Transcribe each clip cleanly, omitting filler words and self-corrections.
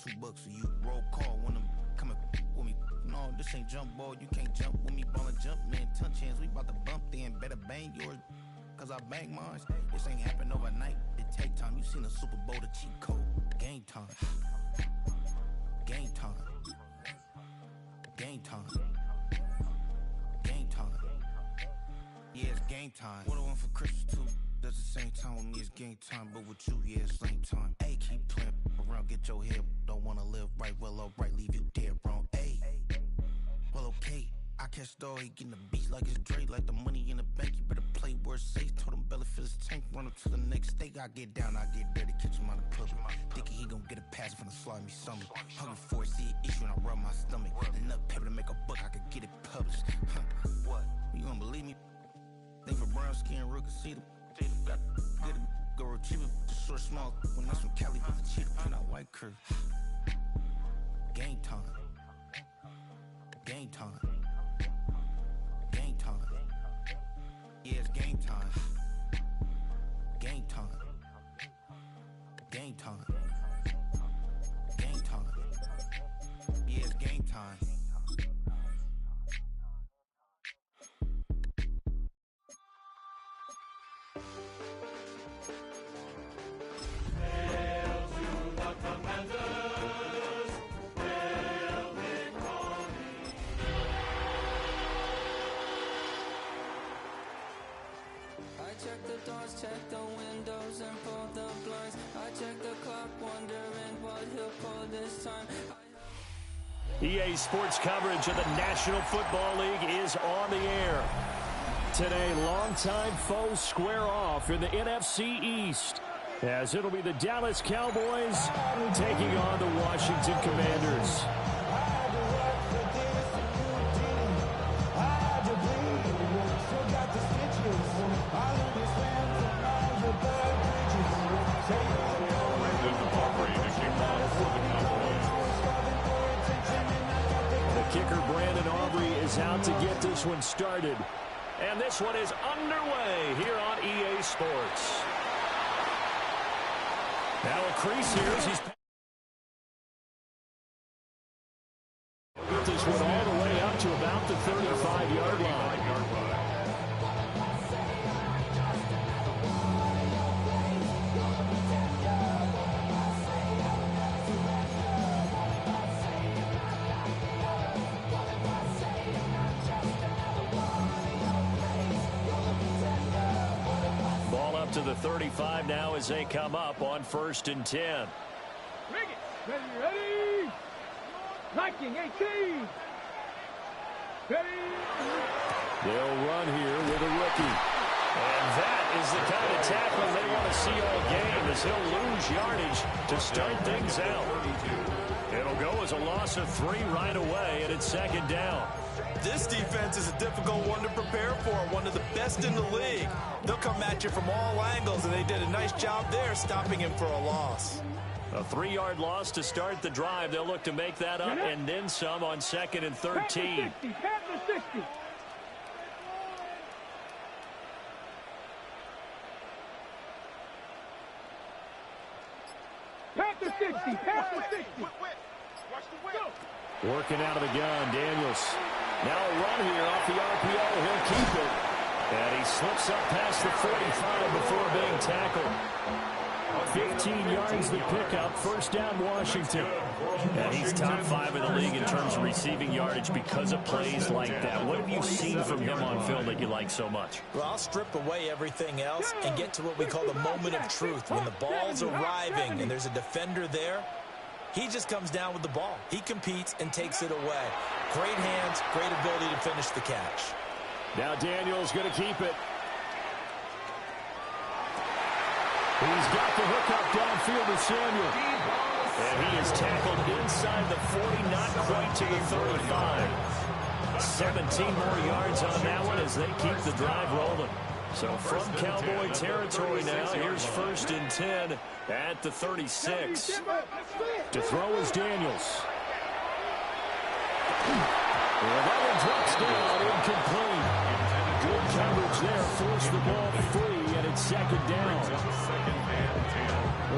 $2, so you roll call when I'm coming with me. No, this ain't jump ball, you can't jump with me. Ballin' jump, man, touch hands, we bout to bump then. Better bang yours, cause I bang mine. This ain't happen overnight, it take time. You seen the Super Bowl, the cheat code. Game time. Game time. Game time. Game time. Yeah, it's game time. What I want for Christmas too. Does the same time with me, it's game time. But with you, yeah, it's lame time. Ayy, keep playing around, get your head. Don't wanna live right, well, alright, leave you dead wrong. Ayy, well, okay. I catch the dog, he getting the beats like it's Dre, like the money in the bank. You better play where it's safe. Told him belly fill his tank, run up to the next steak. I get down, I get dirty, catch him on the public. Thinking he gon' get a pass from the slimy stomach. Hungry for it, see an issue and I rub my stomach. Enough paper to make a book, I could get it published. What? You don't believe me? Think for brown skin, real can see them. Got get it, go retrieve it, just short small. When that's from Cali, with the cheetah, pin out white curve. Game time. Game time. Game time. Yeah, it's game time. Game time. Game time. Game time. Yeah, it's game time. Check the doors, check the windows, and pull the blinds. I check the clock, wondering what he'll pull this time. EA Sports coverage of the National Football League is on the air. Today, longtime foes square off in the NFC East, as it'll be the Dallas Cowboys taking on the Washington Commanders. Kicker Brandon Aubrey is out to get this one started. And this one is underway here on EA Sports. Now a crease here as he's put this one all the way up to about the 35-yard line. To the 35 now as they come up on 1st and 10. Ready. Liking 18. Ready. They'll run here with a rookie. And that is the kind of tackling they want to see all game as he'll lose yardage to start things out. It'll go as a loss of 3 right away, and it's 2nd down. This defense is a difficult one to prepare for, one of the best in the league. They'll come at you from all angles, and they did a nice job there stopping him for a loss. A 3-yard loss to start the drive. They'll look to make that up and then some on 2nd and 13. Pass the 60. Pass the 60. Pass the 60. Working out of the gun, Daniels. Now a run here off the RPO. He'll keep it. And he slips up past the 45 before being tackled. 15 yards the pickup. 1st down, Washington. And he's top 5 in the league in terms of receiving yardage because of plays like that. What have you seen from him on film that you like so much? Well, I'll strip away everything else and get to what we call the moment of truth. When the ball's arriving and there's a defender there, he just comes down with the ball. He competes and takes it away. Great hands, great ability to finish the catch. Now Daniels going to keep it. He's got the hookup downfield to Samuel. And he is tackled inside the 40, not quite to the 35. 17 more yards on that one as they keep the drive rolling. So from Cowboy territory now, here's 1st and 10 at the 36. To throw is Daniels. Well, that one drops down, incomplete. Good coverage there, forced the ball free and it's second down.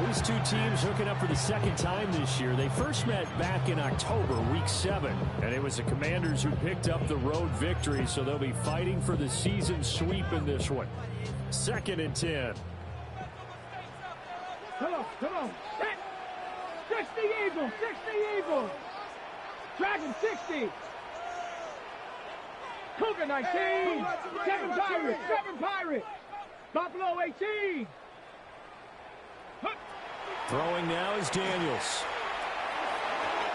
These two teams hooking up for the second time this year. They first met back in October, week 7. And it was the Commanders who picked up the road victory, so they'll be fighting for the season sweep in this one. 2nd and 10. Come on. Set. 60 Eagles. Dragon 60. Cougar 19. 7 Pirates. Buffalo 18. Throwing now is Daniels.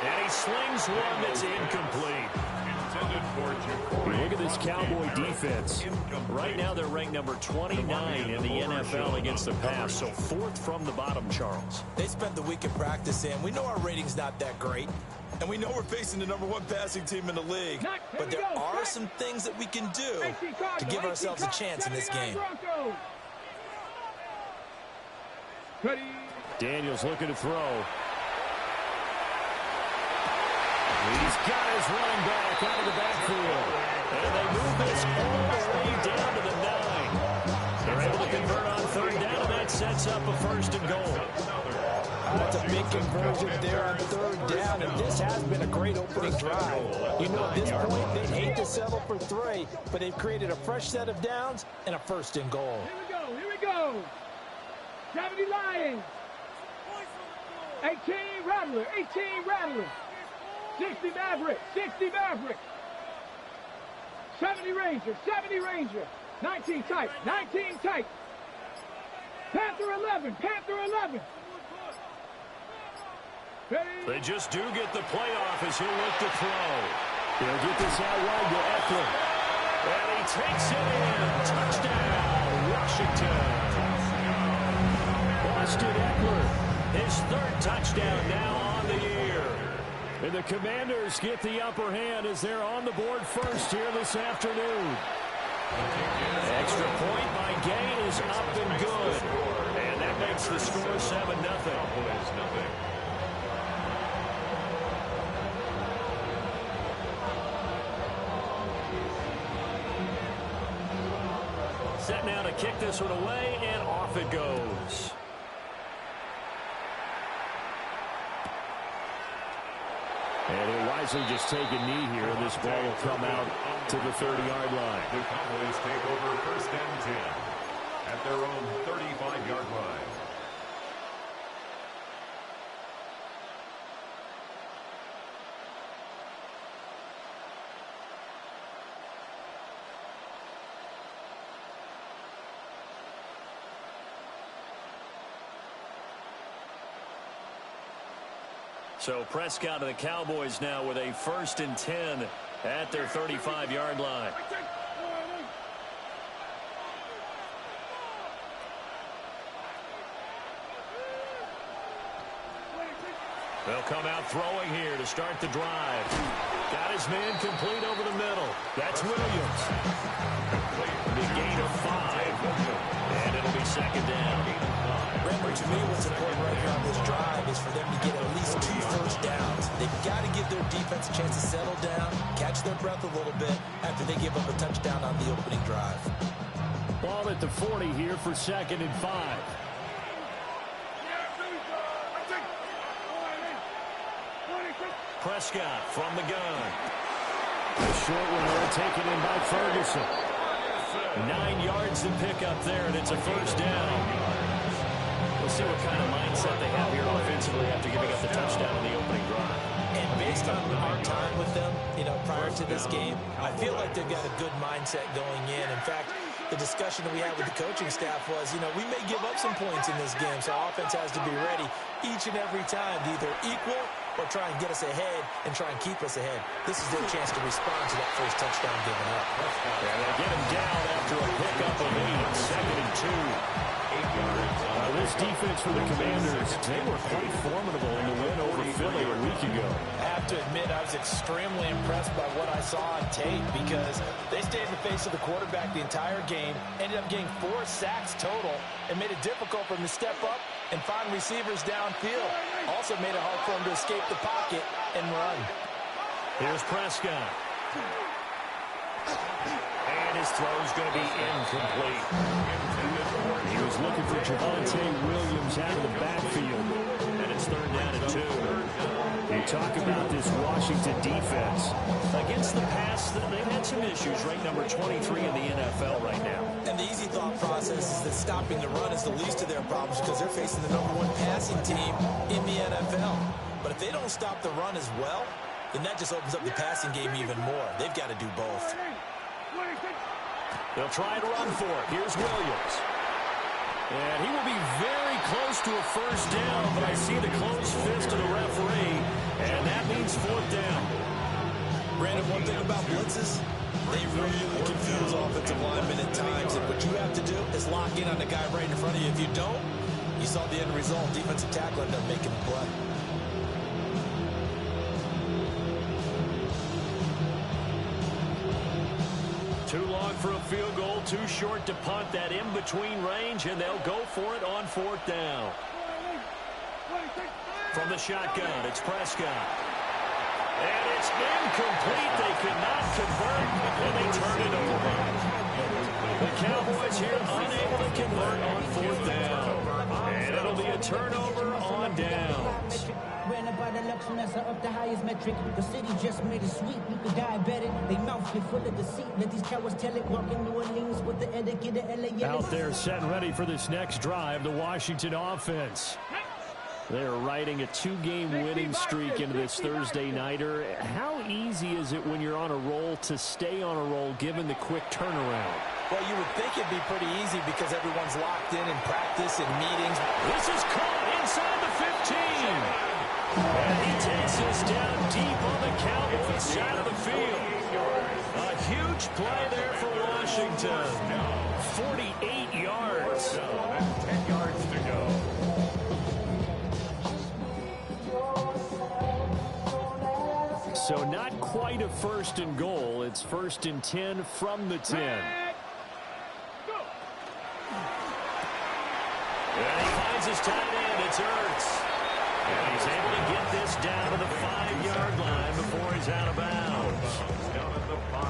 And he slings one that's incomplete. Look at this Cowboy defense. Right now they're ranked number 29 in the NFL against the pass, so 4th from the bottom, Charles. They spent the week in practice, and we know our rating's not that great. And we know we're facing the number 1 passing team in the league. But there are some things that we can do to give ourselves a chance in this game. Daniels looking to throw. He's got his running back out of the backfield. And they move this all the way down to the 9. They're able to convert on 3rd down, and that sets up a 1st and goal. That's a big conversion there on 3rd down, and this has been a great opening drive. You know, at this point, they'd hate to settle for 3, but they've created a fresh set of downs and a 1st and goal. Here we go. 70 Lions. 18 Rattler. 60 Maverick. 70 Ranger. 19 tight. Panther 11. They just do get the playoff as he'll look to throw. He'll get this out wide to Eckler. And he takes it in. Touchdown, Washington. Austin Eckler, his 3rd touchdown now on the year. And the Commanders get the upper hand as they're on the board first here this afternoon. Extra point by Gay is up and good. And that makes the score 7-0. Set now to kick this one away, and off it goes. And he'll wisely just take a knee here, and this ball will come out to the 30-yard line. The Cowboys take over 1st and 10 at their own 35-yard line. So Prescott and the Cowboys now with a 1st and 10 at their 35-yard line. They'll come out throwing here to start the drive. Got his man complete over the middle. That's Williams. Big gain of 5. And it'll be 2nd down. Remember, to me, what's important right here on this drive is for them to get at least 2 first downs. They've got to give their defense a chance to settle down, catch their breath a little bit after they give up a touchdown on the opening drive. Ball at the 40 here for 2nd and 5. Prescott from the gun. A short one there taken in by Ferguson. 9 yards to pick up there, and it's a 1st down. We'll see what kind of mindset they have here offensively after giving up the touchdown in the opening drive. And based on our time with them, you know, prior to this game, I feel like they've got a good mindset going in. In fact, the discussion that we had with the coaching staff was, you know, we may give up some points in this game, so our offense has to be ready each and every time to either equal or try and get us ahead and try and keep us ahead. This is their chance to respond to that first touchdown given up. And they get him down after a pickup of 8, 2nd and 2. This defense for the Commanders, they were quite formidable in the win over Philly a week ago. I have to admit, I was extremely impressed by what I saw on tape because they stayed in the face of the quarterback the entire game, ended up getting 4 sacks total, and made it difficult for him to step up and find receivers downfield. Also made it hard for him to escape the pocket and run. Here's Prescott. And his throw is going to be incomplete. He was looking for Javonte Williams out of the backfield. And it's 3rd down and 2. You talk about this Washington defense. Against the pass, they've had some issues. Ranked number 23 in the NFL right now. And the easy thought process is that stopping the run is the least of their problems because they're facing the #1 passing team in the NFL. But if they don't stop the run as well, then that just opens up the passing game even more. They've got to do both. They'll try to run for it. Here's Williams. And he will be very close to a 1st down, but I see the closed fist of the referee, and that means 4th down. Brandon, one thing about blitzes, they really confuse offensive linemen at times, and what you have to do is lock in on the guy right in front of you. If you don't, you saw the end result. Defensive tackle ended up making the play. Too long for a field goal, too short to punt. That in-between range, and they'll go for it on 4th down. From the shotgun, it's Prescott. And it's incomplete. They could not convert, and they turn it over. The Cowboys here unable to convert on 4th down. And it'll be a turnover on downs. Ran about the luxuriness up the highest metric. The city just made it sweet. You could diabetic. They mouth get full of deceit. Let these cowards tell it. Walking New Orleans with the etiquette of LA. Out there set and ready for this next drive, the Washington offense. They're riding a 2-game winning streak into this Thursday nighter. How easy is it when you're on a roll to stay on a roll given the quick turnaround? Well, you would think it'd be pretty easy because everyone's locked in practice and meetings. This is caught inside the 15. And he takes this down deep on the Cowboys side of the field. A huge play there for Washington. 48 yards. 10 yards to go. So not quite a 1st and goal. It's 1st and 10 from the 10. And he finds his tight end. It's Ertz. And he's able to get this down to the 5-yard line before he's out of bounds.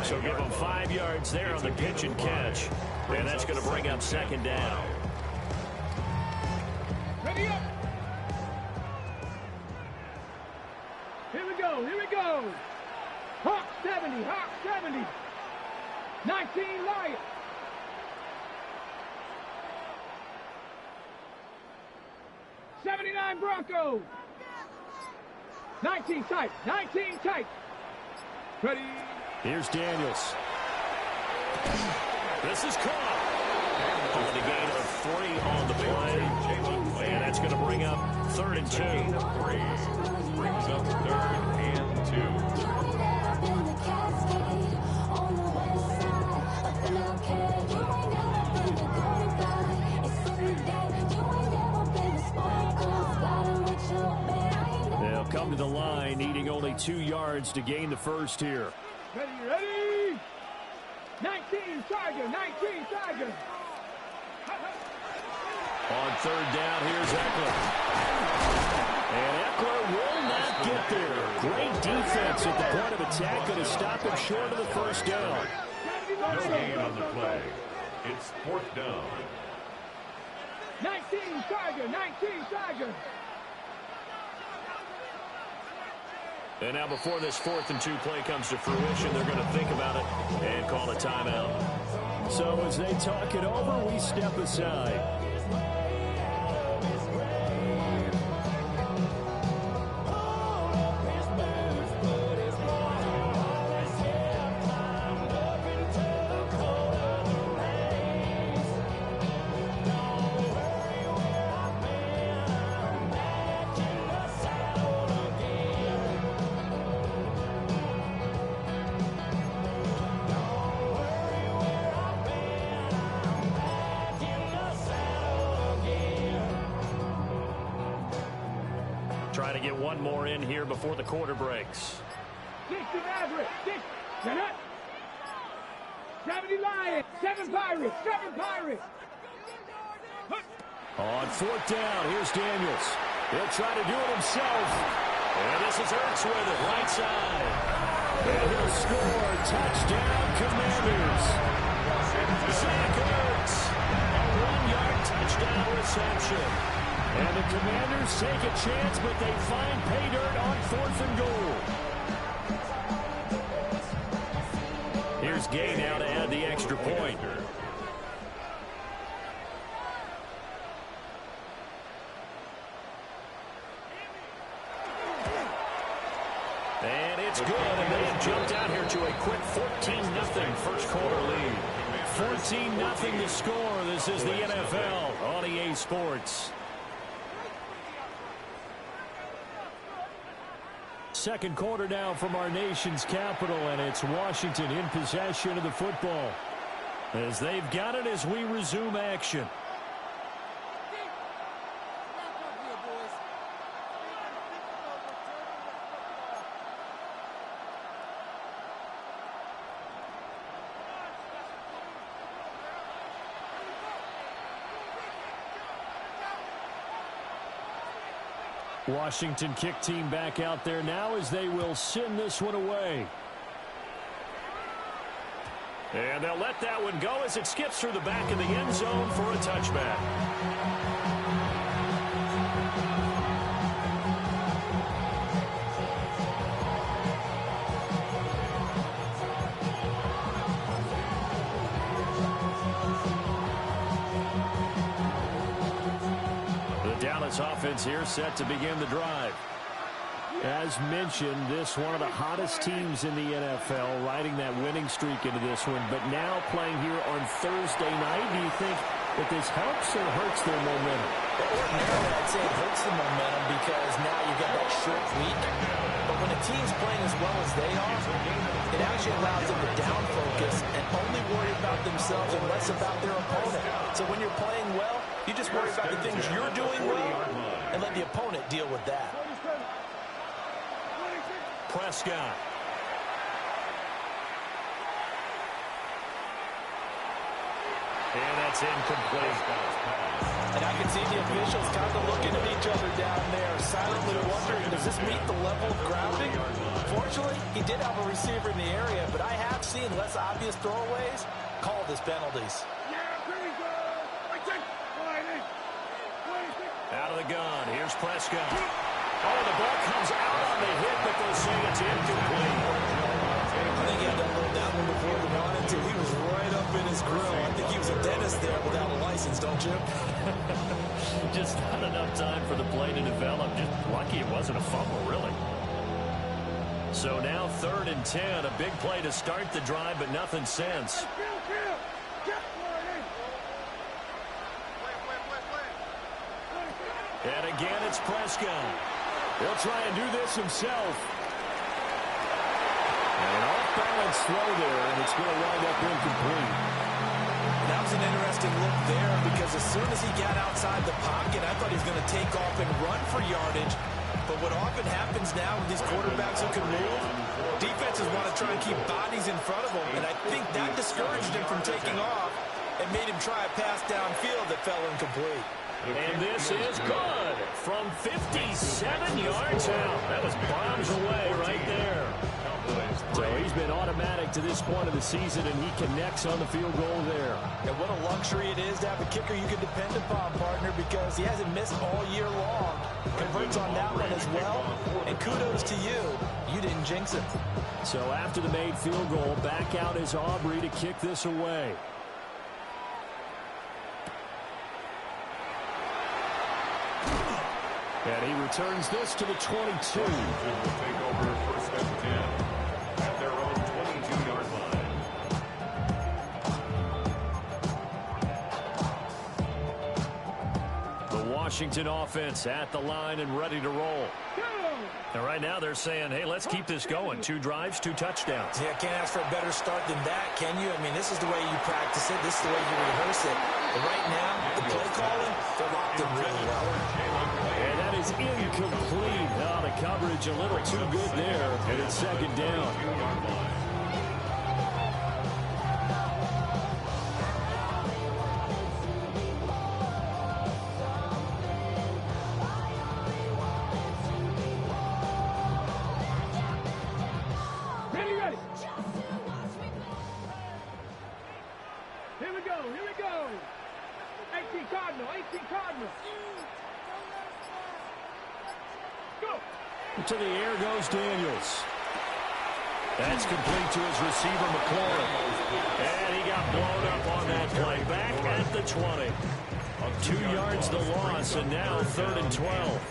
So give him 5 yards there on the pitch and catch. And that's going to bring up 2nd down. Ready up. Here we go. Here we go. Hawk 70. Hawk 70. 19 Lions. 79 Broncos. 19 tight. 19 tight. Ready. Here's Daniels. This is caught. On the gain of 3 on the play. And that's going to bring up 3rd and 2. Brings up 3rd and 2. They'll come to the line, needing only 2 yards to gain the 1st here. Ready, ready. 19 Tiger, 19 Tiger. On 3rd down, here's Eckler. And Eckler will not get there. Great defense at the point of attack, going to stop him short of the 1st down. No gain on the play. It's 4th down. 19 Tiger, 19 Tiger. And now before this 4th and 2 play comes to fruition, they're going to think about it and call a timeout. So as they talk it over, we step aside. Trying to get one more in here before the quarter breaks. 60 average. 60. 70 Lions. 7 Pirates. 7 Pirates. On 4th down, here's Daniels. He'll try to do it himself. And this is Ertz with it, right side. And he'll score. Touchdown, Commanders. Zach Ertz. A 1-yard touchdown reception. And the Commanders take a chance, but they find pay dirt on 4th and goal. Here's Gay now to add the extra point. And it's good, and they have jumped out here to a quick 14-0 first quarter lead. 14-0 to score. This is the NFL on EA Sports. Second quarter now from our nation's capital, and it's Washington in possession of the football as they've got it as we resume action. Washington kick team back out there now as they will send this one away. And they'll let that one go as it skips through the back of the end zone for a touchback. Offense here set to begin the drive. As mentioned, this one of the hottest teams in the NFL, riding that winning streak into this one, but now playing here on Thursday night. Do you think that this helps or hurts their momentum? Ordinarily, I'd say it hurts the momentum because now you've got that short week. But when a team's playing as well as they are, it actually allows them to down focus and only worry about themselves and less about their opponent. So when you're playing well, you just worry about the things you're doing well and let the opponent deal with that. Prescott. And that's incomplete. And I can see the officials kind of looking at each other down there, silently wondering, does this meet the level of grounding? Fortunately, he did have a receiver in the area, but I have seen less obvious throwaways called as penalties. Out of the gun. Here's Prescott. Oh, the ball comes out on the hit, but they'll say it's incomplete. I think he had that little down one before the run until he was right up in his grill. I think he was a dentist there without a license, don't you? Just not enough time for the play to develop. Just lucky it wasn't a fumble, really. So now 3rd and 10. A big play to start the drive, but nothing since. And again, it's Prescott. He'll try and do this himself. And an off-balance throw there, and it's going to wind up incomplete. That was an interesting look there because as soon as he got outside the pocket, I thought he was going to take off and run for yardage. But what often happens now with these quarterbacks who can move, defenses want to try and keep bodies in front of them, and I think that discouraged him from taking off and made him try a pass downfield that fell incomplete. And this is good from 57 yards out. That was bombs away right there. So he's been automatic to this point of the season, and he connects on the field goal there. And what a luxury it is to have a kicker you can depend upon, partner, because he hasn't missed all year long. Converts on that one as well, and kudos to you. You didn't jinx him. So after the made field goal, back out is Aubrey to kick this away. And he returns this to the 22. Take over 1st and 10 at their own 22-yard line. The Washington offense at the line and ready to roll. And right now they're saying, hey, let's keep this going. 2 drives, 2 touchdowns. Yeah, can't ask for a better start than that, can you? I mean, this is the way you practice it. This is the way you rehearse it. But right now, the play calling, they're locked in really well. And that is incomplete. Now the coverage a little too good there, and it's 2nd down. Ready, to the air goes Daniels. That's complete to his receiver, McLaurin. And he got blown up on that play. Back at the 20. 2 yards the loss, and now 3rd and 12.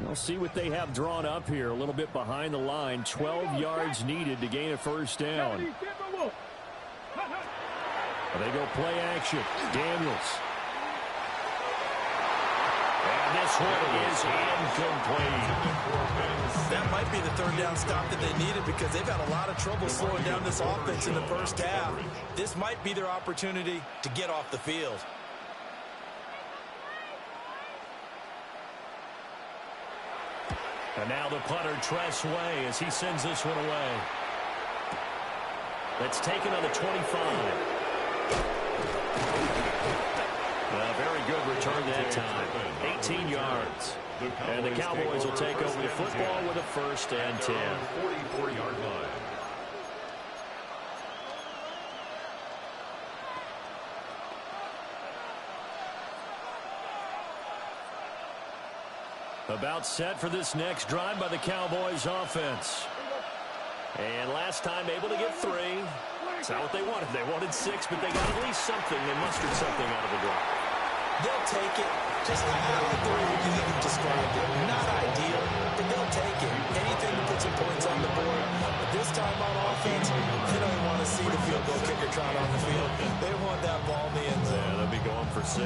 We'll see what they have drawn up here. A little bit behind the line. 12 yards needed to gain a first down. They go play action. Daniels. And this one is incomplete. That might be the 3rd down stop that they needed because they've had a lot of trouble slowing down this offense in the first half. This might be their opportunity to get off the field. And now the punter, Tress Way, as he sends this one away. That's taken on the 25. A very good return that time. 18 yards. And the Cowboys will take over the football with a 1st and 10. 44-yard line. About set for this next drive by the Cowboys offense. And last time able to get 3. It's not what they wanted. They wanted 6, but they got at least something. They mustered something out of the drive. They'll take it. Just like the way you described it. Not ideal, but they'll take it. Anything to put some points on the board. But this time on offense, they don't want to see the field goal kicker trot on the field. They want that ball in the end zone. Yeah, they'll be going for 6.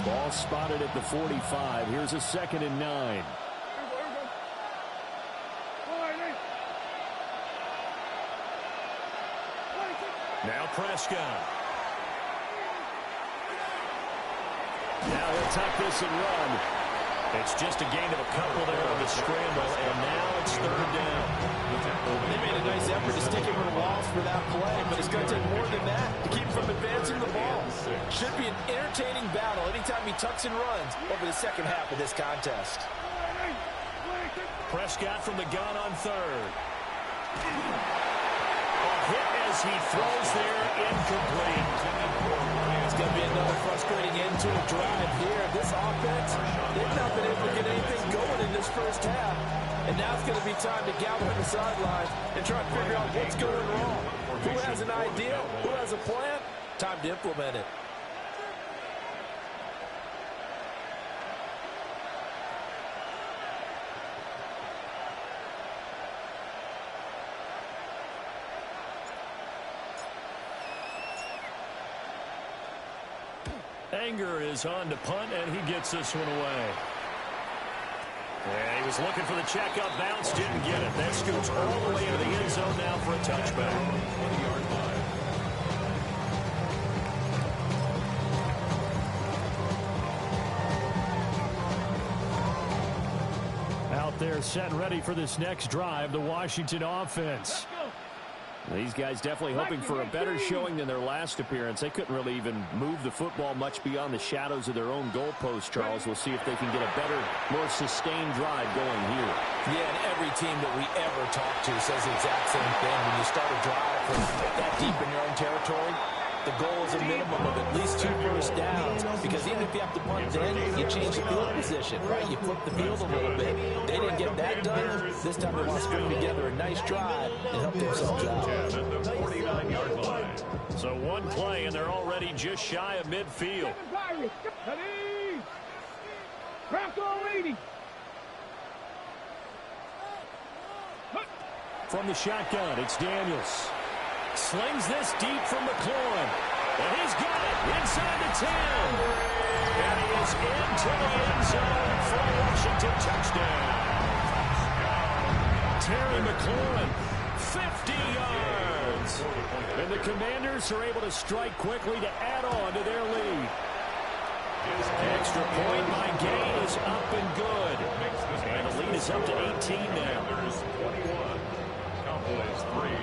Ball spotted at the 45. Here's a 2nd and 9. Now Prescott. Now he'll tuck this and run. It's just a gain of a couple there on the scramble, and now it's 3rd down. They made a nice effort to stick him in the walls for that play, but it's going to take more than that to keep him from advancing the ball. Should be an entertaining battle anytime he tucks and runs over the second half of this contest. Prescott from the gun on 3rd. A hit as he throws there, incomplete. It's going to be another frustrating end to a drive here. This offense, they've not been able to get anything going in this first half. And now it's going to be time to gather on the sidelines and try to figure out what's going wrong. Who has an idea? Who has a plan? Time to implement it. Anger is on to punt, and he gets this one away. And he was looking for the checkup bounce, didn't get it. That scoots all the way into the end zone now for a touchback. 20-yard line. Out there set ready for this next drive, the Washington offense. These guys definitely hoping for a better showing than their last appearance. They couldn't really even move the football much beyond the shadows of their own goalpost, Charles. We'll see if they can get a better, more sustained drive going here. Yeah, and every team that we ever talk to says the exact same thing. When you start a drive from that deep in your own territory, the goal is a minimum of at least 2 first downs, because even if you have to punt then, you change the field position, right? You flip the field a little bit. They didn't get that done. This time they want to string together a nice drive and help themselves out. At the 49-yard line. So one play, and they're already just shy of midfield. From the shotgun, it's Daniels. Slings this deep from McLaurin. And he's got it inside the 10. And he is into the end zone for a Washington touchdown. Terry McLaurin, 50 yards. And the Commanders are able to strike quickly to add on to their lead. Extra point by Gain is up and good. And the lead is up to 18 now. 21. Cowboys 3.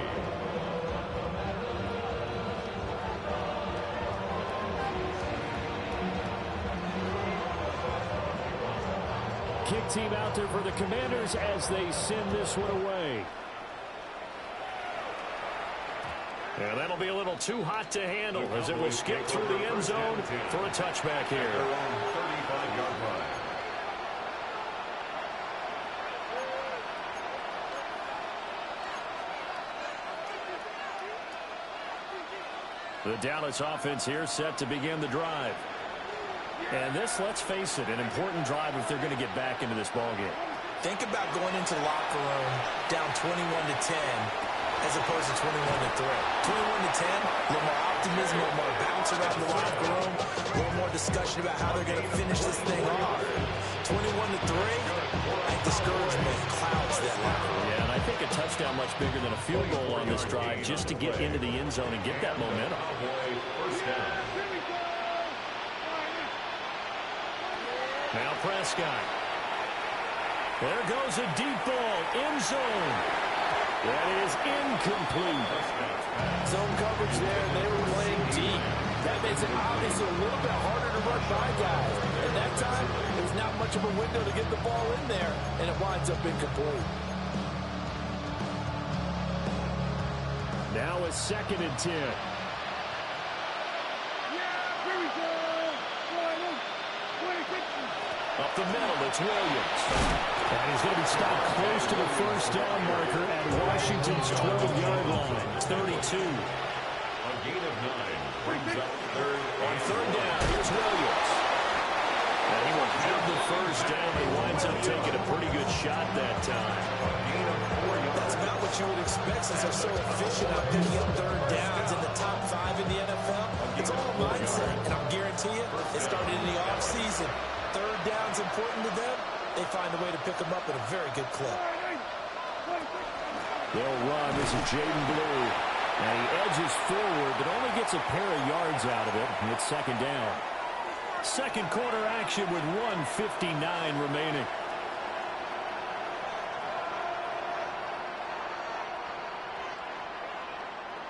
kick team out there for the Commanders as they send this one away. And that'll be a little too hot to handle as it will skip through the end zone for a touchback here. 35-yard line. The Dallas offense here set to begin the drive. And this, let's face it, an important drive if they're going to get back into this ballgame. Think about going into the locker room down 21-10 as opposed to 21-3. 21-10, a little more optimism, a little more bounce around the locker room, a little more discussion about how they're going to finish this thing off. 21-3, that discouragement clouds that locker room. Yeah, and I think a touchdown much bigger than a field goal on this drive just to get into the end zone and get that momentum. Now Prescott. There goes a deep ball, end zone. That is incomplete. Zone coverage there, and they were playing deep. That makes it obviously a little bit harder to run by guys. And that time, there's not much of a window to get the ball in there, and it winds up incomplete. Now a 2nd and 10. Up the middle, it's Williams. And he's going to be stopped close to the first down marker at Washington's 12-yard line. 32. A gain of 9 brings up third. On 3rd down, here's Williams. And he will have the first down. He winds up taking a pretty good shot that time. A gain of 4 yards. That's not what you would expect since they're so efficient at picking up 3rd downs in the top 5 in the NFL. It's all mindset, and I'll guarantee you, it started in the offseason. 3rd down's important to them. They find a way to pick them up at a very good clip. They'll run. This is Jaden Blue. And he edges forward, but only gets a pair of yards out of it. And it's 2nd down. Second quarter action with 1:59 remaining.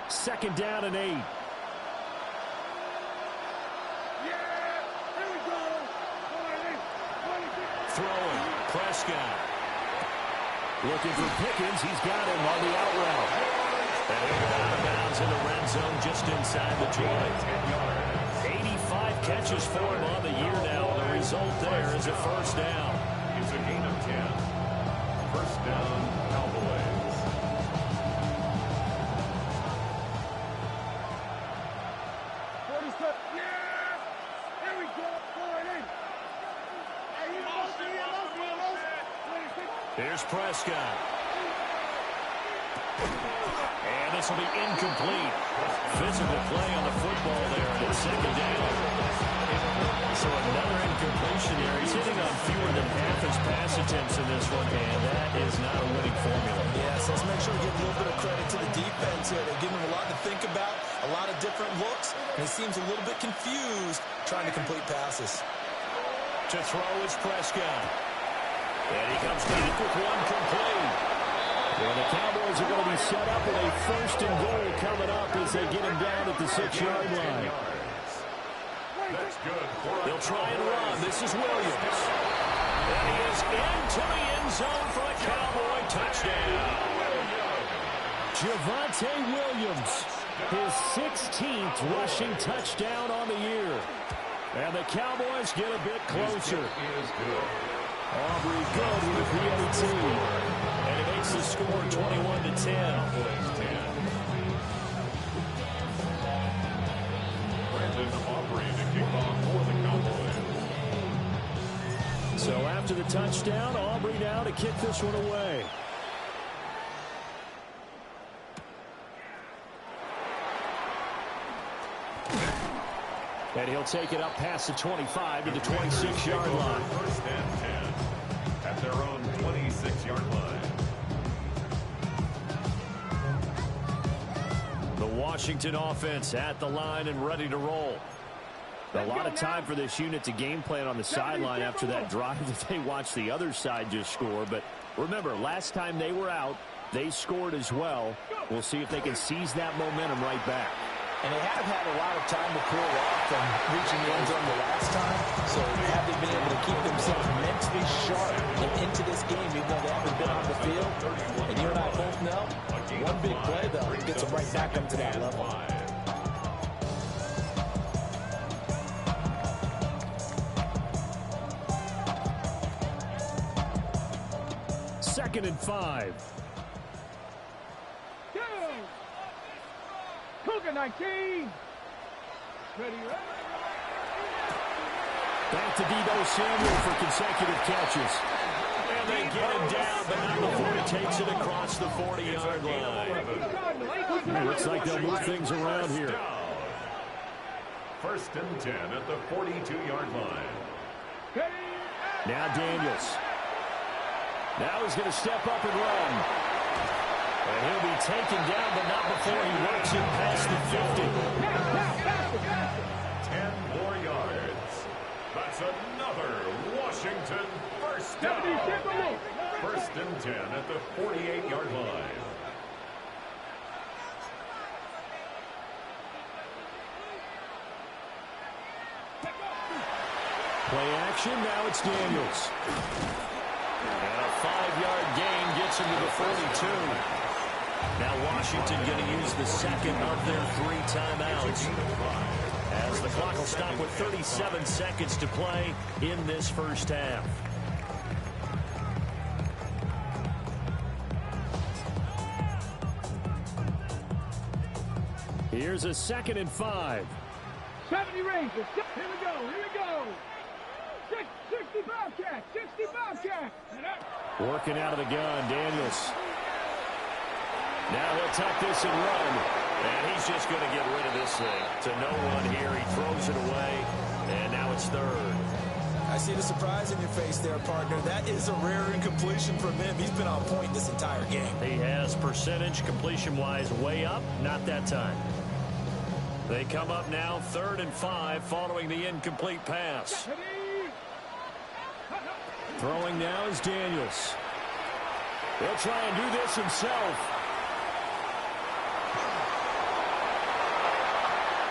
Second down and 8. Throwing, Prescott. Looking for Pickens. He's got him on the out route. And he'll go out of bounds in the red zone just inside the 20. 85 catches for him on the year now. The result there is a first down. It's a gain of 10. First down, Cowboys. Here's Prescott. And this will be incomplete. Physical play on the football there, and it's 2nd down. So another incompletion here. He's hitting on fewer than half his pass attempts in this one, and that is not a winning formula. Yes, let's make sure we give a little bit of credit to the defense here. They're giving him a lot to think about, a lot of different looks, and he seems a little bit confused trying to complete passes. To throw is Prescott. And he comes back with one complete. Well, the Cowboys are going to be set up with a 1st and goal coming up as they get him down at the 6-yard line. That's good. They'll try and run. This is Williams. And he is into the end zone for a Cowboy touchdown. Javonte Williams, his 16th rushing touchdown on the year. And the Cowboys get a bit closer. Aubrey good with the PAT. And it makes the score 21-10. Brandon Aubrey to kick off for the Cowboys. So after the touchdown, Aubrey now to kick this one away. And he'll take it up past the 25 to the 26-yard line. First and 10 at their own 26-yard line. The Washington offense at the line and ready to roll. A lot of time for this unit to game plan on the sideline after that drive that they watched the other side just score. But remember, last time they were out, they scored as well. We'll see if they can seize that momentum right back. And they have had a lot of time to cool off from reaching the end zone the last time. So have they been able to keep themselves mentally sharp this game, even though they haven't been on the field. And you and I both know, one big play, though, gets them right back up to that level. Second and 5. Go! Cougar 19. Ready, ready. Back to Deebo Samuel for consecutive catches. And they get him down, but not before he takes it across the 40-yard line. Looks like they'll move things around here. First and 10 at the 42-yard line. Now Daniels. Now he's going to step up and run. And he'll be taken down, but not before he works it past the 50. 10 more yards. That's another Washington first down. First and 10 at the 48-yard line. Play action, now it's Daniels. And a 5-yard gain gets him to the 42. Now Washington going to use the second of their 3 timeouts, as the clock will stop with 37 seconds to play in this first half. Here's a 2nd and 5. 70 Rangers. Here we go. Here we go. 65 catch. 65 catch. Working out of the gun, Daniels. Now he'll tuck this and run. And he's just going to get rid of this thing. To no one here. He throws it away. And now it's 3rd. I see the surprise in your face there, partner. That is a rare incompletion from him. He's been on point this entire game. He has percentage completion-wise way up. Not that time. They come up now 3rd and 5 following the incomplete pass. Throwing now is Daniels. He'll try and do this himself.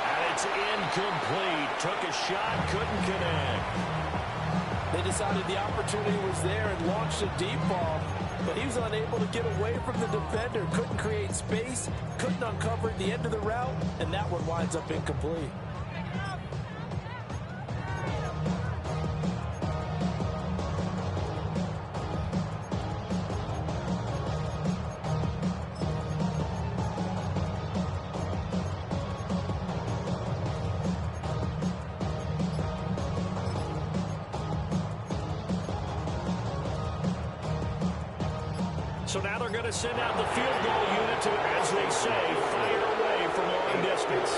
And it's incomplete. Took a shot, couldn't connect. They decided the opportunity was there and launched a deep ball, but he was unable to get away from the defender. Couldn't create space, couldn't uncover the end of the route, and that one winds up incomplete. So now they're going to send out the field goal unit to, as they say, fire away from long distance.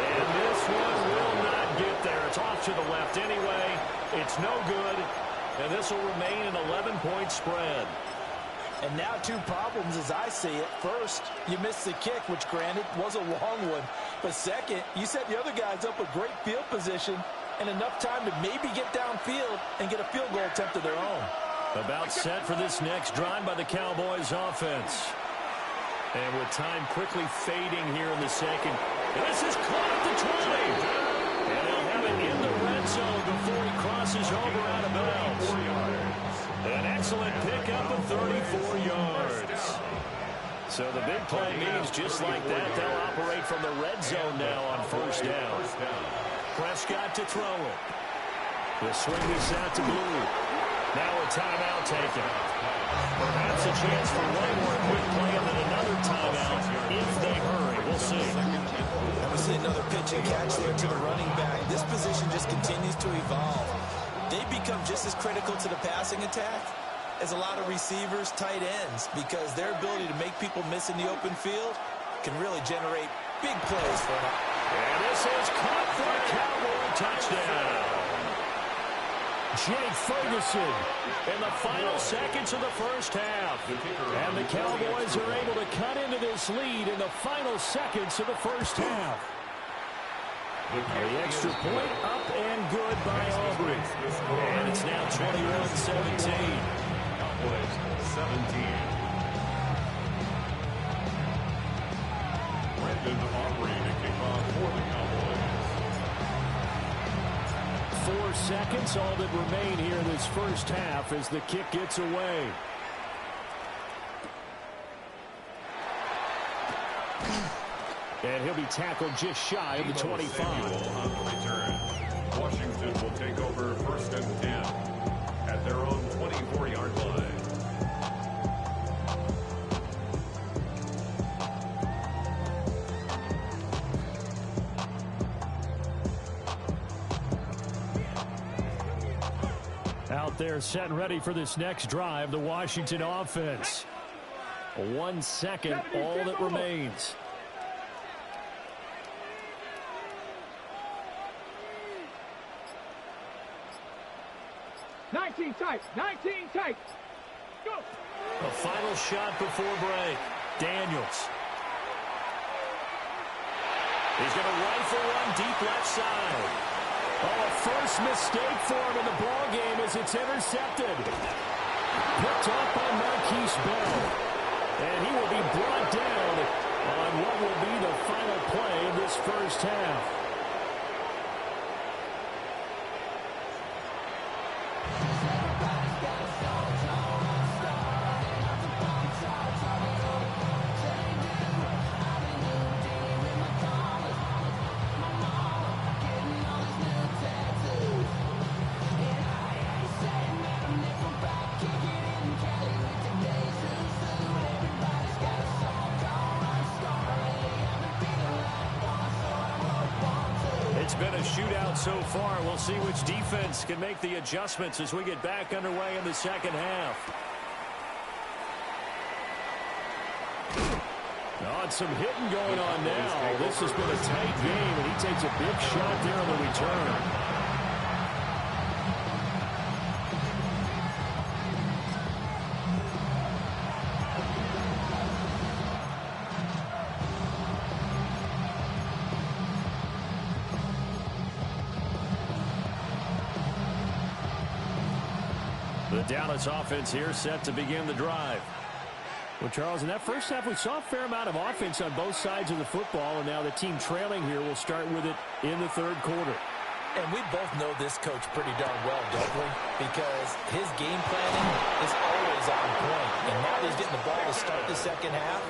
And this one will not get there. It's off to the left anyway. It's no good. And this will remain an 11-point spread. And now 2 problems as I see it. First, you missed the kick, which granted was a long one. But second, you set the other guys up with great field position and enough time to maybe get downfield and get a field goal attempt of their own. About set for this next drive by the Cowboys offense. And with time quickly fading here in the second. This is caught at the 20. And they'll have it in the red zone before he crosses over out of bounds. An excellent pickup of 34 yards. So the big play means just like that, they'll operate from the red zone now on first down. Prescott to throw it. The swing is out to Blue. Now a timeout taken. Perhaps a chance for one more quick play and then another timeout if they hurry. We'll see. And we see another pitch and catch there to the running back. This position just continues to evolve. They become just as critical to the passing attack as a lot of receivers, tight ends, because their ability to make people miss in the open field can really generate big plays for them. And this is caught for a Cowboy touchdown. Jake Ferguson in the final seconds of the first half. And the Cowboys are able to cut into this lead in the final seconds of the first half. The extra point up and good by Aubrey. And it's now 21-17. Cowboys 17. Brendan Aubrey to kick off for the Cowboys. 4 seconds, all that remain here in this first half as the kick gets away. And he'll be tackled just shy of the 25. On the return. Washington will take over 1st and 10 at their own 24-yard line. Out there set and ready for this next drive, the Washington offense. 1 second, all that remains. Tight, 19 tight. Go. A final shot before break. Daniels. He's going to rifle one deep left side. Oh, a first mistake for him in the ball game as it's intercepted. Picked up by Marquise Bell. And he will be brought down on what will be the final play of this first half. It's been a shootout so far. We'll see which defense can make the adjustments as we get back underway in the second half. Oh, some hitting going on now. This has been a tight game, and he takes a big shot there on the return. The Dallas offense here set to begin the drive. Well, Charles, in that first half, we saw a fair amount of offense on both sides of the football, and now the team trailing here will start with it in the third quarter. And we both know this coach pretty darn well, don't we? Because his game planning is always on point. And now he's getting the ball to start the second half.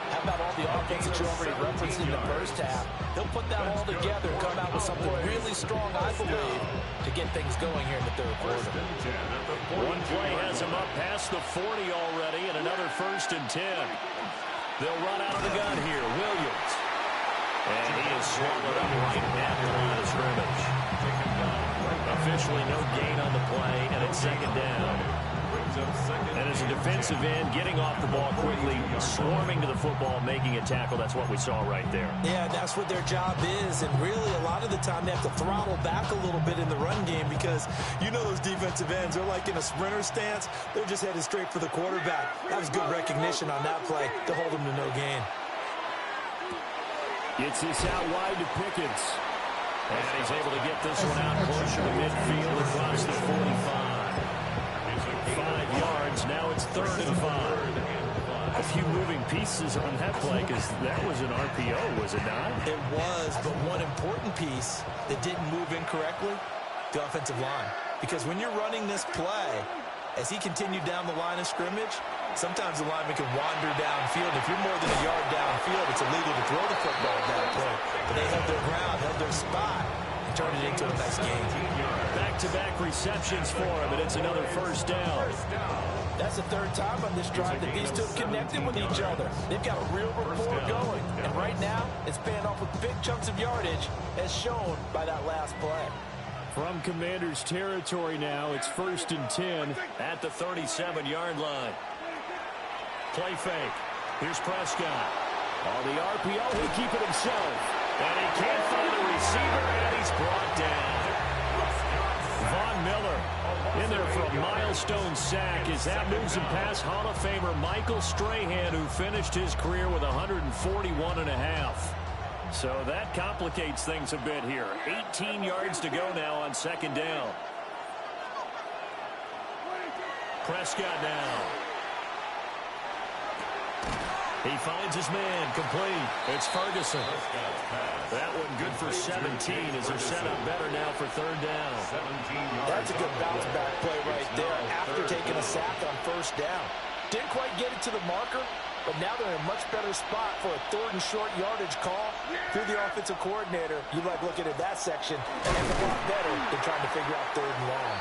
How about all the offense that you already referenced in the first half? He'll put that all together and come out with something really strong, I believe, to get things going here in the third quarter. One play has him up past the 40 already, and another 1st and 10. They'll run out of the gun here. Williams. And he is swallowed up right at the line of scrimmage. Officially no gain on the play, and it's second down. And as a defensive end, getting off the ball quickly, swarming to the football, making a tackle, that's what we saw right there. Yeah, that's what their job is, and really a lot of the time they have to throttle back a little bit in the run game because you know those defensive ends, they're like in a sprinter stance. They're just headed straight for the quarterback. That was good recognition on that play to hold them to no gain. It's this out wide to Pickens. And he's able to get this one out closer to midfield across the 45. 5 yards, now it's 3rd and 5. A few moving pieces on that play because that was an RPO, was it not? It was, but one important piece that didn't move incorrectly, the offensive line. Because when you're running this play, as he continued down the line of scrimmage, sometimes the lineman can wander downfield. If you're more than a yard downfield, it's illegal to throw the football at that point. But they held their ground, held their spot, and turned it into a nice game. Back-to-back receptions for him, and it's another 1st down. That's the 3rd time on this drive that these two have connected with each other. They've got a real rapport going. And right now, it's paying off with big chunks of yardage, as shown by that last play. From Commander's territory now, it's 1st and 10 at the 37-yard line. Play fake. Here's Prescott. On the RPO, he'll keep it himself. And he can't find a receiver, and he's brought down. Von Miller in there for a milestone sack as that moves him past Hall of Famer Michael Strahan, who finished his career with 141.5. So that complicates things a bit here. 18 yards to go now on 2nd down. Prescott now. He finds his man, complete. It's Ferguson. That one good for 17 as they're set up better now for third down. That's a good bounce back play right there after taking a sack on first down. Didn't quite get it to the marker, but now they're in a much better spot for a third and short yardage call through the offensive coordinator. You like looking at that section, and it's a lot better than trying to figure out third and long.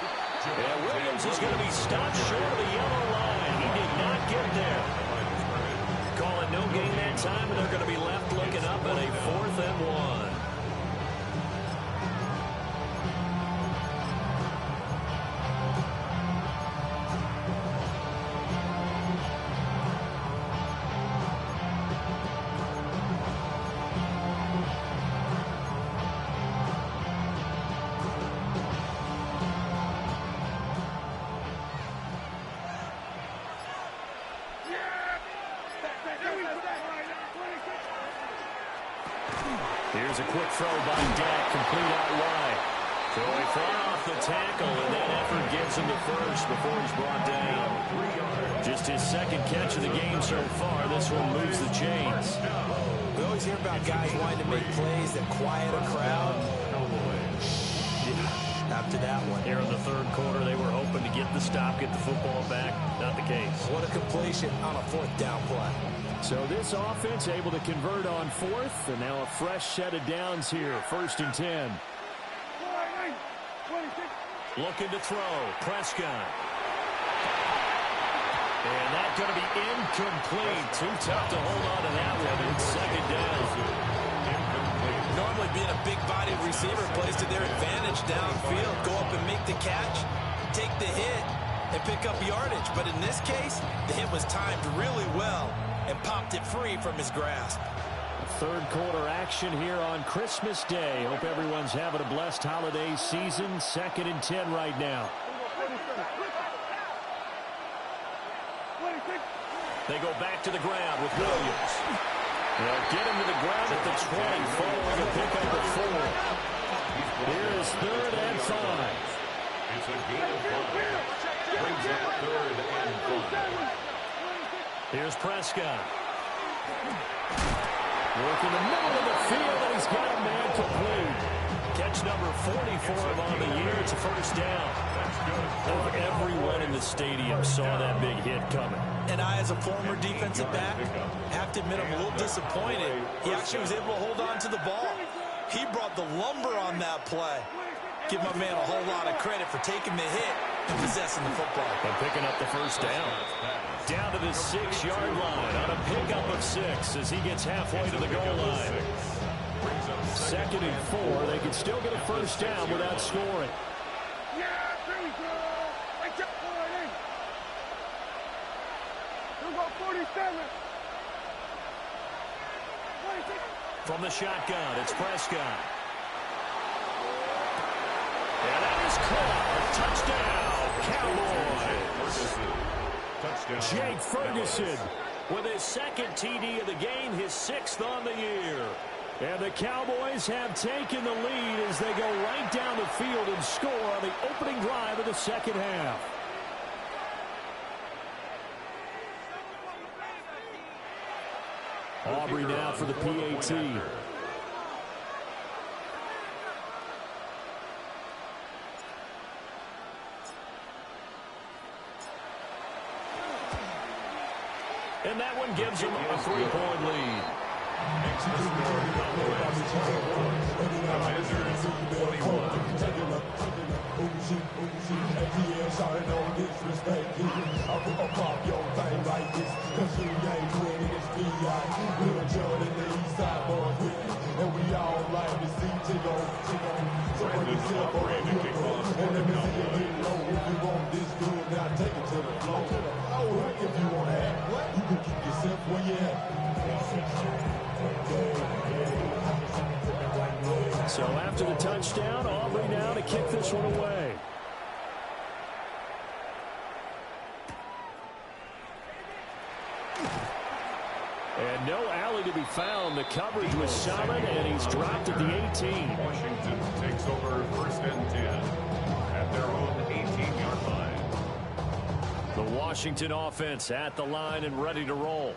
Yeah, Williams is going to be stopped short of the yellow line. He did not get there. Calling no gain that time, and they're going to be left looking up at a 4th and 1. Here's a quick throw by Dak, complete out wide. So he fought off the tackle, and that effort gives him the first before he's brought down. Just his second catch of the game so far. This one moves the chains. We always hear about guys wanting to make plays that quiet a crowd. After that one. Here in the third quarter, they were hoping to get the stop, get the football back. Not the case. What a completion on a 4th down play. So this offense able to convert on 4th, and now a fresh set of downs here. 1st and 10. Looking to throw. Prescott. And that's going to be incomplete. Too tough to hold on to that one. It's 2nd down. Normally being a big-bodied receiver plays to their advantage downfield. Go up and make the catch, take the hit, and pick up yardage. But in this case, the hit was timed really well and popped it free from his grasp. Third quarter action here on Christmas Day. Hope everyone's having a blessed holiday season. 2nd and 10 right now. They go back to the ground with Williams. They'll get him to the ground at the 20, following a pickup of 4. Here's 3rd and 5. It's a gain of 5. Brings up 3rd and 5. Here's Prescott. Working the middle of the field, and he's got a man complete. Catch number 40 for him on the year. It's a 1st down. Everyone in the stadium saw that big hit coming. And I, as a former defensive back, have to admit I'm a little disappointed. He actually was able to hold on to the ball. He brought the lumber on that play. Give my man a whole lot of credit for taking the hit and possessing the football. And picking up the 1st down. Down to the 6-yard line on a pickup of 6 as he gets halfway to the goal line. 2nd and 4. They can still get a 1st down without scoring. From the shotgun, it's Prescott. And that is caught. Touchdown, Cowboys. Jake Ferguson with his 2nd TD of the game, his 6th on the year. And the Cowboys have taken the lead as they go right down the field and score on the opening drive of the 2nd half. Aubrey now for the PAT. And that one gives them a 3-point lead. So after the touchdown, Aubrey now to kick this one away. And no alley to be found. The coverage was solid, and he's dropped at the 18. Washington takes over 1st and 10 at their own 18-yard line. The Washington offense at the line and ready to roll.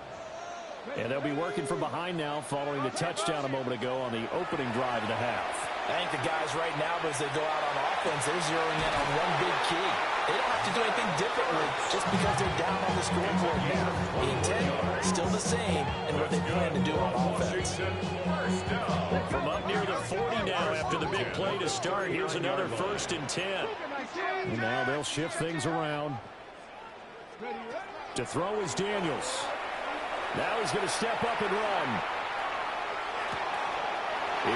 And they'll be working from behind now following the touchdown a moment ago on the opening drive of the half. I think the guys right now, as they go out on offense, they're zeroing in on one big key. They don't have to do anything differently just because they're down on the scoreboard now. The intent still the same and what they plan to do on offense. From up near the 40 now after the big play to start, here's another 1st and 10. And now they'll shift things around. To throw is Daniels. Now he's going to step up and run.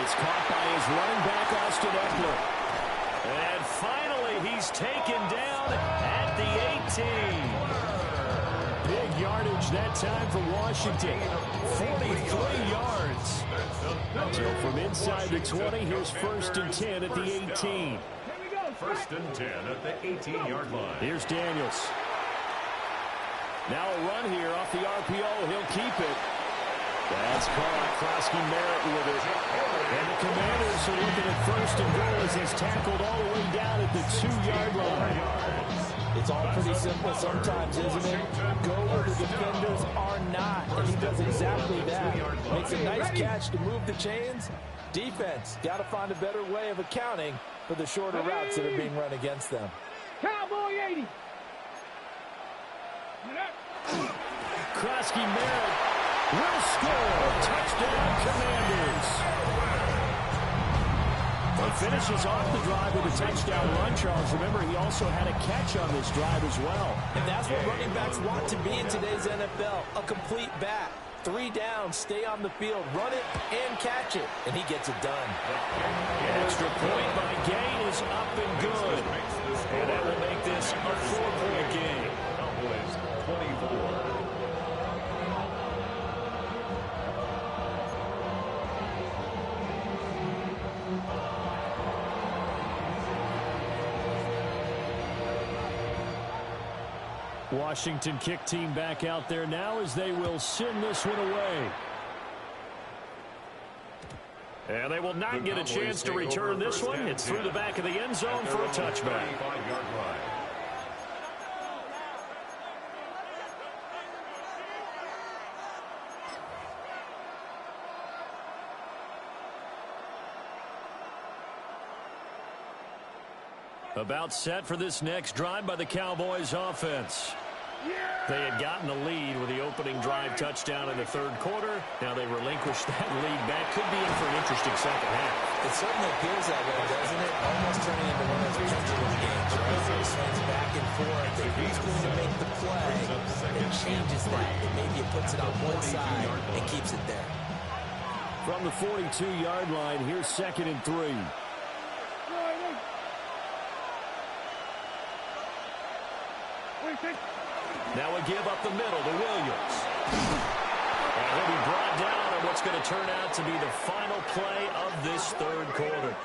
It's caught by his running back, Austin Eckler. And finally, he's taken down at the 18. Big yardage that time for Washington. 43 yards. So from inside the 20, here's 1st and 10 at the 18. 1st and 10 at the 18-yard line. Here's Daniels. Now a run here off the RPO. He'll keep it. That's caught. Krosky Merritt with it. And the Commanders are looking at 1st and goal as he's tackled all the way down at the 2-yard line. It's all pretty simple sometimes, isn't it? Go where the defenders are not, and he does exactly that. Makes a nice catch to move the chains. Defense, got to find a better way of accounting for the shorter routes that are being run against them. Cowboy 80. Krosky Merritt will score. Touchdown, Commanders. He finishes off the drive with a touchdown run, Charles. Remember, he also had a catch on this drive as well. And that's what running backs want to be in today's NFL, a complete back. 3 down, stay on the field, run it, and catch it. And he gets it done. Extra point by Gain is up and good. And that will make this a 4-point game. Cowboys 24. Washington kick team back out there now as they will send this one away. And they will not get a chance to return this one. It's through the back of the end zone for a touchback. About set for this next drive by the Cowboys offense. They had gotten the lead with the opening drive touchdown in the 3rd quarter. Now they relinquished that lead back. Could be in for an interesting second half. It certainly appears that way, doesn't it? Almost turning into one of those pendulum games, right? It swings back and forth. And who's going to make the play that changes that? And maybe it puts it on one side and keeps it there. From the 42-yard line, here's 2nd and 3. Now a give up the middle to Williams. And he'll be brought down on what's going to turn out to be the final play of this 3rd quarter.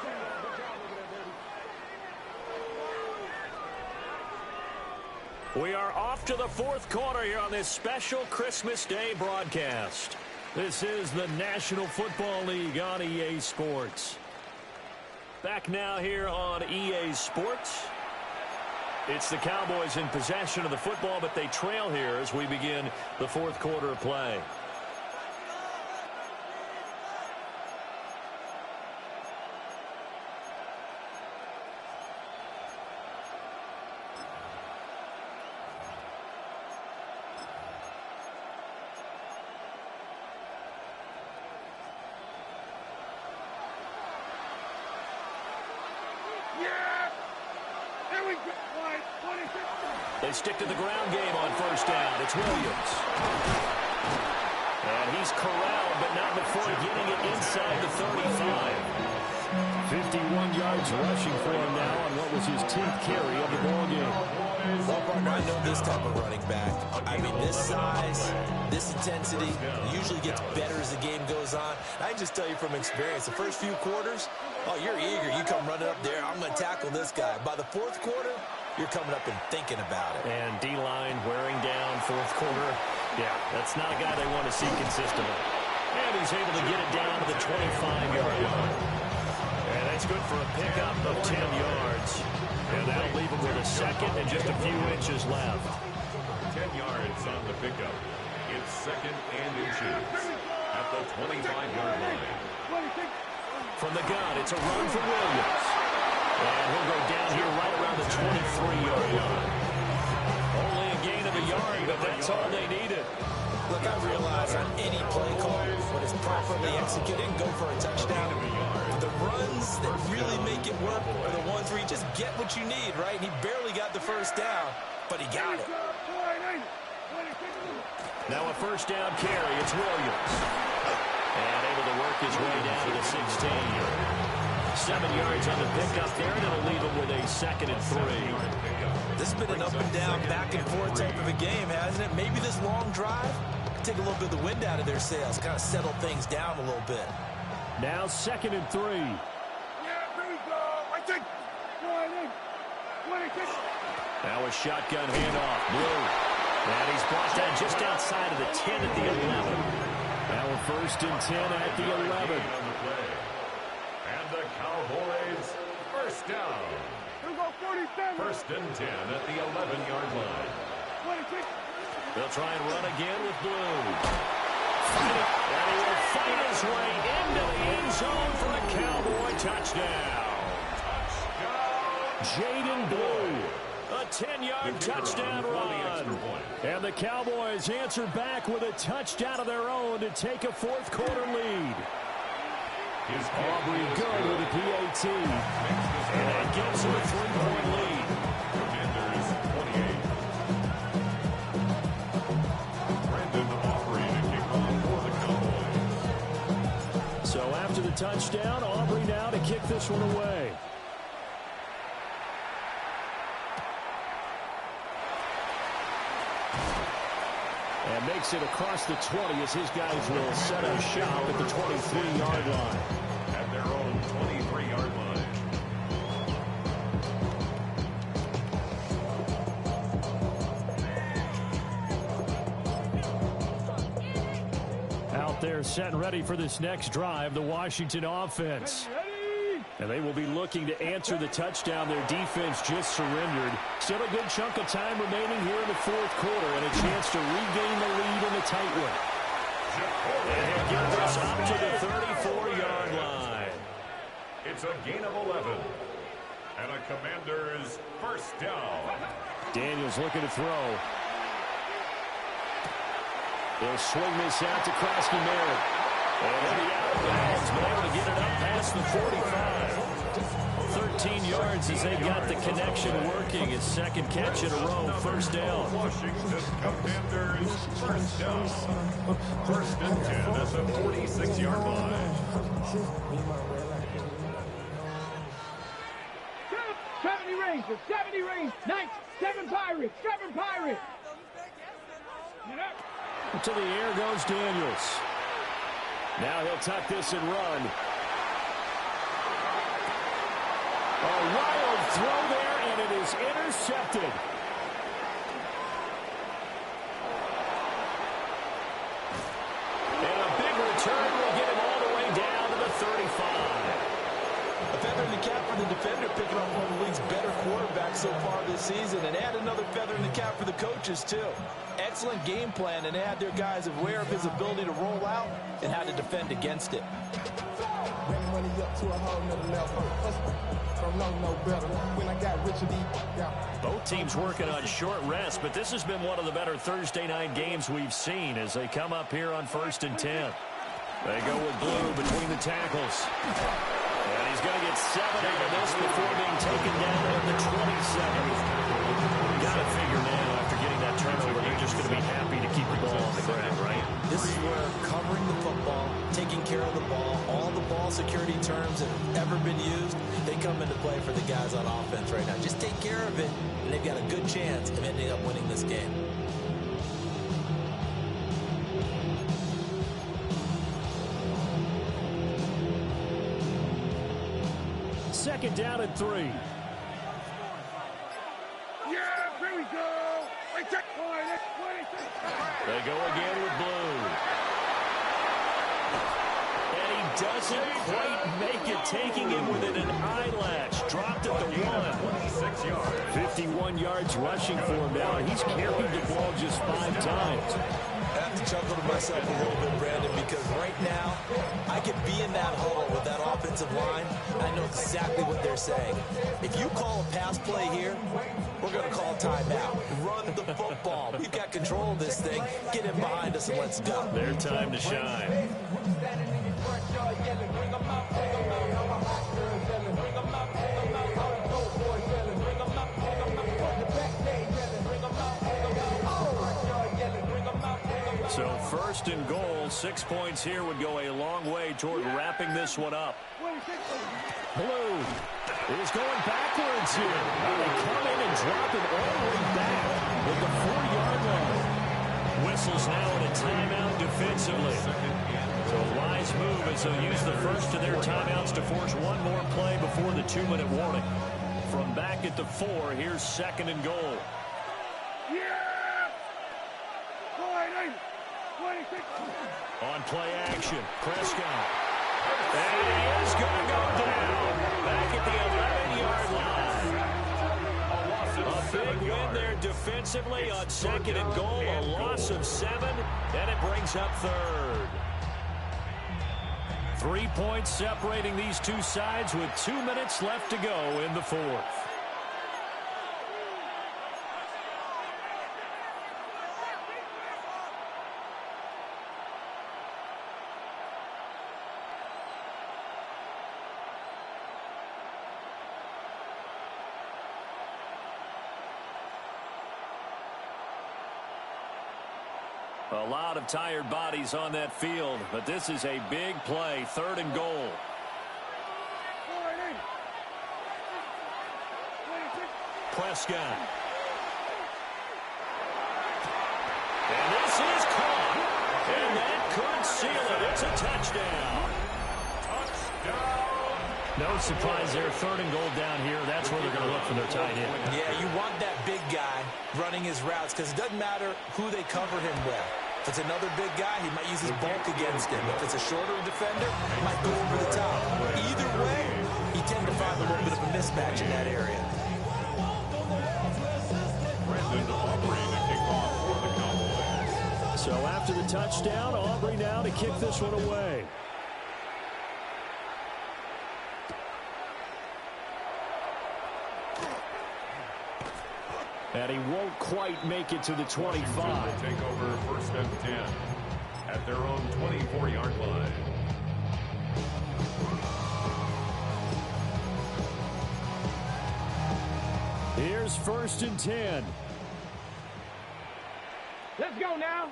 We are off to the 4th quarter here on this special Christmas Day broadcast. This is the National Football League on EA Sports. Back now here on EA Sports. It's the Cowboys in possession of the football, but they trail here as we begin the 4th quarter of play. They stick to the ground game on 1st down. It's Williams. And he's corralled, but not before getting it inside the 35. 51 yards rushing for him now on what was his 10th carry of the ball game. Well, partner, I know this type of running back. I mean, this size, this intensity usually gets better as the game goes on. I can just tell you from experience, the first few quarters, oh, you're eager. You come running up there. I'm going to tackle this guy. By the 4th quarter, you're coming up and thinking about it. And D-line wearing down 4th quarter. Yeah, that's not a guy they want to see consistently. And he's able to get it down to the 25-yard line. And that's good for a pickup of 10 yards. And that'll leave him with a 2nd and just a few inches left. 10 yards on the pickup. It's 2nd and inches at the 25-yard line. From the gun, it's a run for Williams. And he'll go down here right around the 23-yard line. Only a gain of a yard, but that's all they needed. Look, I realize on any play call, when it's properly executed, go for a touchdown. The runs that really make it work are the ones where you just get what you need, right? And he barely got the first down, but he got it. Now a first down carry. It's Williams. And able to work his way down to the 16. 7 yards on the pickup there, and it'll leave him with a 2nd and 3. This has been an up and down, back and forth type of a game, hasn't it? Maybe this long drive could take a little bit of the wind out of their sails, kind of settle things down a little bit. Now 2nd and 3. Now a shotgun handoff. Blue. And he's brought down just outside of the 10 at the 11. Now a 1st and 10 at the 11. And the Cowboys first down. 1st and 10 at the 11-yard line. They'll try and run again with Blue. And he will fight his way into the end zone for the Cowboy touchdown. Jaden Blue. A 10-yard touchdown run. And the Cowboys answer back with a touchdown of their own to take a 4th quarter lead. Aubrey good with a PAT. And that gives them a 3-point lead. Commanders 28. Brandon Aubrey to kick off for the Cowboys. So after the touchdown, Aubrey now to kick this one away. And makes it across the 20 as his guys will set up shop at the 23-yard line. At their own 23-yard line. Out there set and ready for this next drive, the Washington offense. And they will be looking to answer the touchdown their defense just surrendered. Still a good chunk of time remaining here in the 4th quarter and a chance to regain the lead in a tight one. And he'll get this up to the 34-yard line. It's a gain of 11. And a Commander's first down. Daniels looking to throw. They'll swing this out to Krosky-Merritt. And he'll be out of bounds, but able to get it up past the 45. 13 yards as they got the connection working. His 2nd catch in a row, first down. Washington Commanders first down. 1st and 10 at the 46-yard line. 70 Rangers, 70 Rangers, 7 Pirates, 7 Pirates. To the air goes Daniels. Now he'll tuck this and run. A wild throw there, and it is intercepted. And a big return will get him all the way down to the 35. A feather in the cap for the defender, picking up one of the league's better quarterbacks so far this season, and add another feather in the cap for the coaches, too. Excellent game plan, and they had their guys aware of his ability to roll out and how to defend against it. Both teams working on short rest, but this has been one of the better Thursday night games we've seen as they come up here on 1st and 10. They go with Blue between the tackles. And he's going to get 7 out of this before being taken down at the 27. Got to figure now after getting that turnover, they're just going to be happy to keep the ball on the ground, right? This is where covering the football, taking care of the ball, all the ball security terms that have ever been used, they come into play for the guys on offense right now. Just take care of it, and they've got a good chance of ending up winning this game. Second down and 3. Yeah, here we go. They go again with Blue. And he doesn't quite make it, taking him within an eyelash. Dropped at the 1. 51 yards rushing for him now. He's carried the ball just 5 times. have to chuckle to myself a little bit, Brandon, because right now I can be in that huddle with that offensive line, and I know exactly what they're saying. If you call a pass play here, we're going to call timeout. Run the football. We've got control of this thing. Get in behind us and let's go. Their time to shine. So first and goal, 6 points here would go a long way toward wrapping this one up. Blue is going backwards here. They come in and drop it all the way back with the 4-yard line. Whistles now in a timeout defensively. So a wise move as they'll use the first of their timeouts to force one more play before the 2-minute warning. From back at the 4, here's second and goal. On play action, Prescott. And he is going to go down. Back at the 11-yard line. A big win there defensively on second and goal. A loss of 7, and it brings up third. 3 points separating these two sides with 2 minutes left to go in the fourth. A lot of tired bodies on that field, but this is a big play, third and goal. Prescott. And this is caught. And that could seal it. It's a touchdown. No surprise there. Third and goal down here. That's where they're going to look for their tight end. Yeah, you want that big guy running his routes because it doesn't matter who they cover him with. If it's another big guy, he might use his bulk against him. If it's a shorter defender, he might go over the top. Either way, you tend to find a little bit of a mismatch in that area. So after the touchdown, Aubrey now to kick this one away. And he won't quite make it to the 25. Take over first and 10 at their own 24-yard line. Here's first and 10. Let's go now.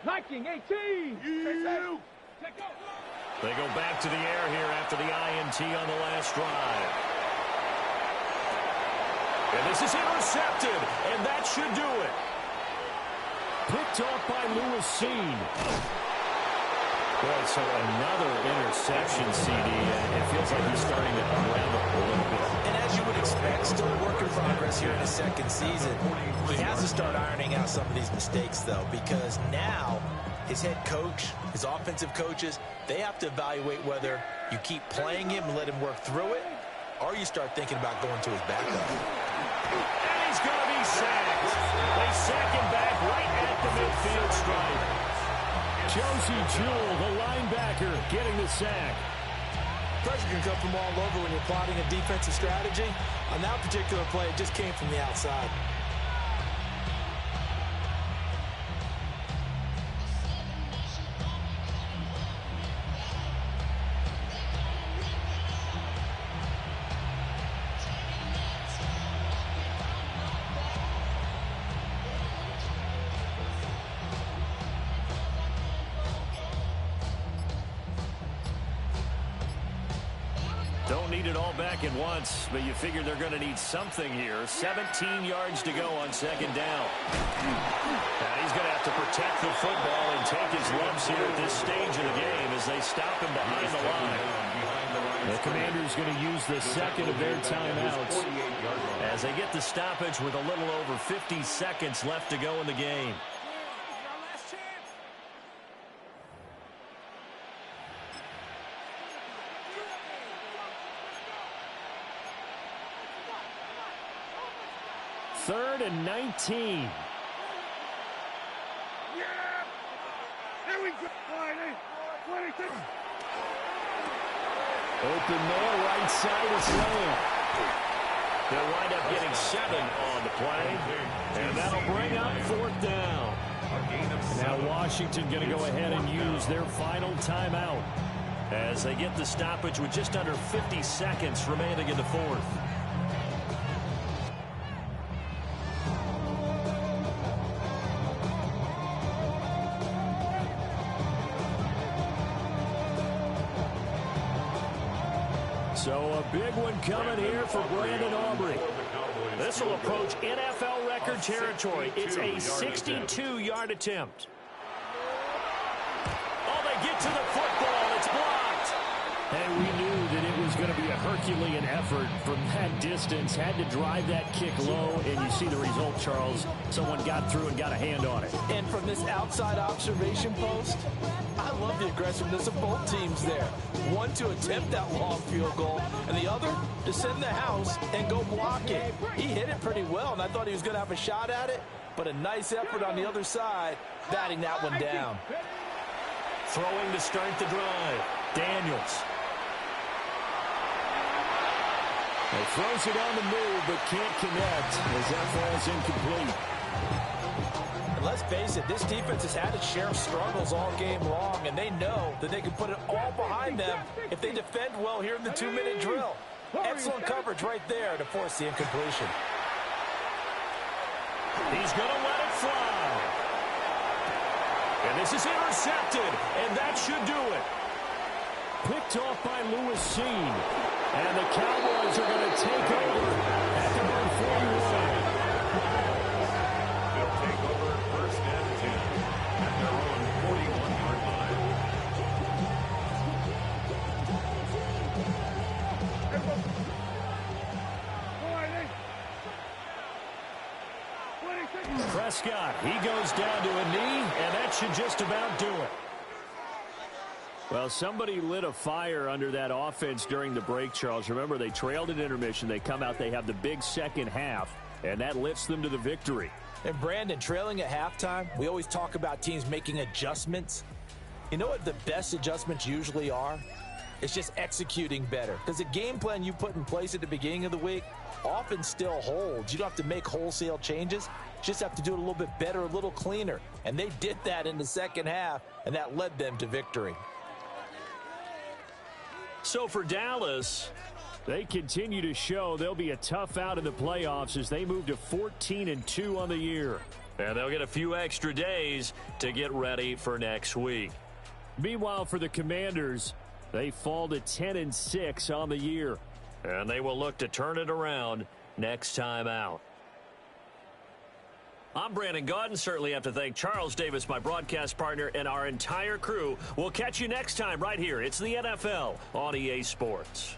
Liking 18. You. They go back to the air here after the INT on the last drive. And this is intercepted, and that should do it. Picked off by Lewis Cine. Boy, so another interception, CD, and it feels like he's starting to unravel a little bit. And as you would expect, still a work in progress here in his second season. He has to start ironing out some of these mistakes, though, because now his head coach, his offensive coaches, they have to evaluate whether you keep playing him and let him work through it, or you start thinking about going to his backup. And he's going to be sacked. They sack him back right at the midfield stripe. Josie Jewell, the linebacker, getting the sack. Pressure can come from all over when you're plotting a defensive strategy. On that particular play, it just came from the outside. Don't need it all back at once, but you figure they're going to need something here. 17 yards to go on second down. And he's going to have to protect the football and take his lumps here at this stage of the game as they stop him behind the line. The Commanders going to use the second of their timeouts as they get the stoppage with a little over 50 seconds left to go in the game. Third and 19. Here we go. 26. Open there, right side is Slam. They'll wind up getting 7 on the play, and that'll bring up 4th down. Now Washington going to go ahead and use their final timeout as they get the stoppage with just under 50 seconds remaining in the 4th. So a big one coming here for Brandon Aubrey. This will approach NFL record territory. It's a 62-yard attempt. Oh, they get to the football. It's blocked. And we knew that it was going to be a Herculean effort from that distance. Had to drive that kick low, and you see the result, Charles. Someone got through and got a hand on it. And from this outside observation post, I love the aggressiveness of both teams there. One to attempt that long field goal, and the other to send the house and go block it. He hit it pretty well, and I thought he was going to have a shot at it, but a nice effort on the other side, batting that one down. Throwing to start the drive, Daniels. He throws it on the move, but can't connect as that falls incomplete. And let's face it, this defense has had its share of struggles all game long, and they know that they can put it all behind them if they defend well here in the 2-minute drill. Excellent coverage right there to force the incompletion. He's going to let it fly. And this is intercepted, and that should do it. Picked off by Lewis Cine. And the Cowboys are going to take over at the 41. They'll take over 1st and 10 at their own 41-yard line. Prescott, he goes down to a knee, and that should just about do it. Well, somebody lit a fire under that offense during the break, Charles. Remember, they trailed at intermission. They come out, they have the big second half, and that lifts them to the victory. And Brandon, trailing at halftime, we always talk about teams making adjustments. You know what the best adjustments usually are? It's just executing better. Because the game plan you put in place at the beginning of the week often still holds. You don't have to make wholesale changes. You just have to do it a little bit better, a little cleaner. And they did that in the second half, and that led them to victory. So for Dallas, they continue to show they'll be a tough out in the playoffs as they move to 14-2 on the year. And they'll get a few extra days to get ready for next week. Meanwhile, for the Commanders, they fall to 10-6 on the year. And they will look to turn it around next time out. I'm Brandon Gaudin. Certainly have to thank Charles Davis, my broadcast partner, and our entire crew. We'll catch you next time right here. It's the NFL on EA Sports.